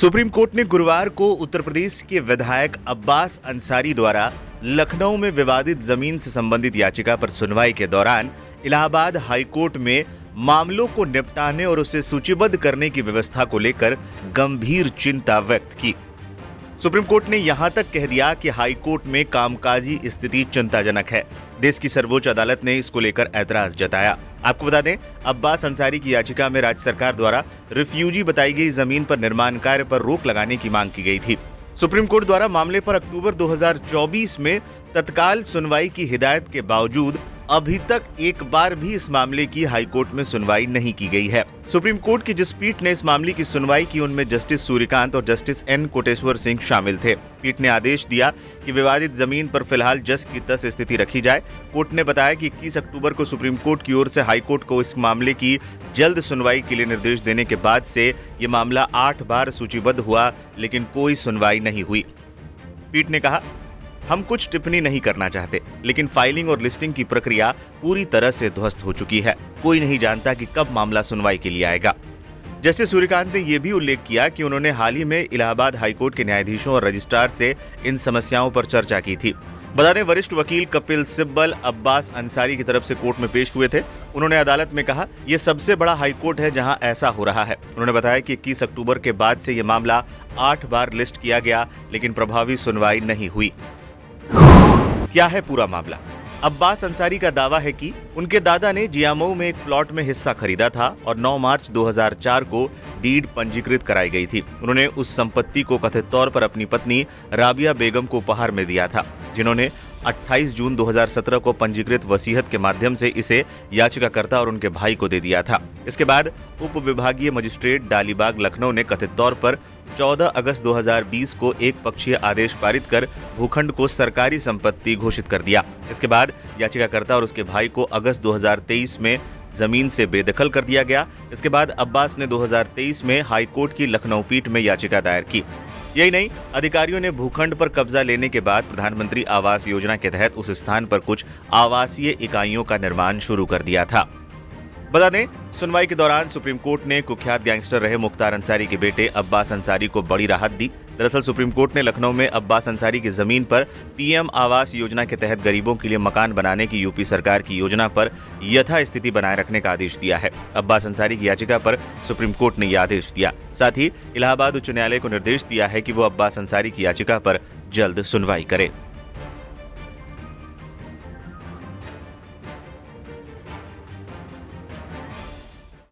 Supreme court ने गुरुवार को उत्तर प्रदेश के विधायक अब्बास अंसारी द्वारा लखनऊ में विवादित जमीन से संबंधित याचिका पर सुनवाई के दौरान इलाहाबाद हाई कोर्ट में मामलों को निपटाने और उसे सूचीबद्ध करने की व्यवस्था को लेकर गंभीर चिंता व्यक्त की। सुप्रीम कोर्ट ने यहां तक कह दिया कि हाई कोर्ट में कामकाजी स्थिति चिंताजनक है। देश की सर्वोच्च अदालत ने इसको लेकर ऐतराज जताया। आपको बता दें, अब्बास अंसारी की याचिका में राज्य सरकार द्वारा रिफ्यूजी बताई गई जमीन पर निर्माण कार्य पर रोक लगाने की मांग की गई थी। सुप्रीम कोर्ट द्वारा मामले पर अक्टूबर 2024 में तत्काल सुनवाई की हिदायत के बावजूद अभी तक एक बार भी इस मामले की हाईकोर्ट में सुनवाई नहीं की गई है। सुप्रीम कोर्ट की जिस पीठ ने इस मामले की सुनवाई की उनमें जस्टिस सूर्यकांत और जस्टिस एन कोटेश्वर सिंह शामिल थे। पीठ ने आदेश दिया कि विवादित जमीन पर फिलहाल जस की तस स्थिति रखी जाए। कोर्ट ने बताया कि 21 अक्टूबर को सुप्रीम कोर्ट की ओर से हाईकोर्ट को इस मामले की जल्द सुनवाई के लिए निर्देश देने के बाद से ये मामला 8 बार सूचीबद्ध हुआ, लेकिन कोई सुनवाई नहीं हुई। पीठ ने कहा, हम कुछ टिप्पणी नहीं करना चाहते, लेकिन फाइलिंग और लिस्टिंग की प्रक्रिया पूरी तरह से ध्वस्त हो चुकी है। कोई नहीं जानता कि कब मामला सुनवाई के लिए आएगा। जस्टिस सूर्यकांत ने यह भी उल्लेख किया कि उन्होंने हाल ही में इलाहाबाद हाईकोर्ट के न्यायाधीशों और रजिस्ट्रार से इन समस्याओं पर चर्चा की थी। बता दें, वरिष्ठ वकील कपिल सिब्बल अब्बास अंसारी की तरफ से कोर्ट में पेश हुए थे। उन्होंने अदालत में कहा, यह सबसे बड़ा हाईकोर्ट है जहां ऐसा हो रहा है। उन्होंने बताया कि 21 अक्टूबर के बाद से यह मामला 8 बार लिस्ट किया गया, लेकिन प्रभावी सुनवाई नहीं हुई। क्या है पूरा मामला? अब्बास अंसारी का दावा है कि उनके दादा ने जियामऊ में एक प्लॉट में हिस्सा खरीदा था और 9 मार्च 2004 को डीड पंजीकृत कराई गई थी। उन्होंने उस संपत्ति को कथित तौर पर अपनी पत्नी राबिया बेगम को उपहार में दिया था, जिन्होंने 28 जून 2017 को पंजीकृत वसीयत के माध्यम से इसे याचिकाकर्ता और उनके भाई को दे दिया था। इसके बाद उप विभागीय मजिस्ट्रेट डालीबाग लखनऊ ने कथित तौर पर 14 अगस्त 2020 को एक पक्षीय आदेश पारित कर भूखंड को सरकारी संपत्ति घोषित कर दिया। इसके बाद याचिकाकर्ता और उसके भाई को अगस्त 2023 में जमीन से बेदखल कर दिया गया। इसके बाद अब्बास ने 2023 में हाईकोर्ट की लखनऊ पीठ में याचिका दायर की। यही नहीं, अधिकारियों ने भूखंड पर कब्जा लेने के बाद प्रधानमंत्री आवास योजना के तहत उस स्थान पर कुछ आवासीय इकाइयों का निर्माण शुरू कर दिया था। बता दें, सुनवाई के दौरान सुप्रीम कोर्ट ने कुख्यात गैंगस्टर रहे मुख्तार अंसारी के बेटे अब्बास अंसारी को बड़ी राहत दी। दरअसल सुप्रीम कोर्ट ने लखनऊ में अब्बास अंसारी की जमीन पर पीएम आवास योजना के तहत गरीबों के लिए मकान बनाने की यूपी सरकार की योजना पर यथास्थिति बनाए रखने का आदेश दिया है। अब्बास अंसारी की याचिका पर सुप्रीम कोर्ट ने यह आदेश दिया। साथ ही इलाहाबाद उच्च न्यायालय को निर्देश दिया है कि वो अब्बास अंसारी की याचिका पर जल्द सुनवाई करे।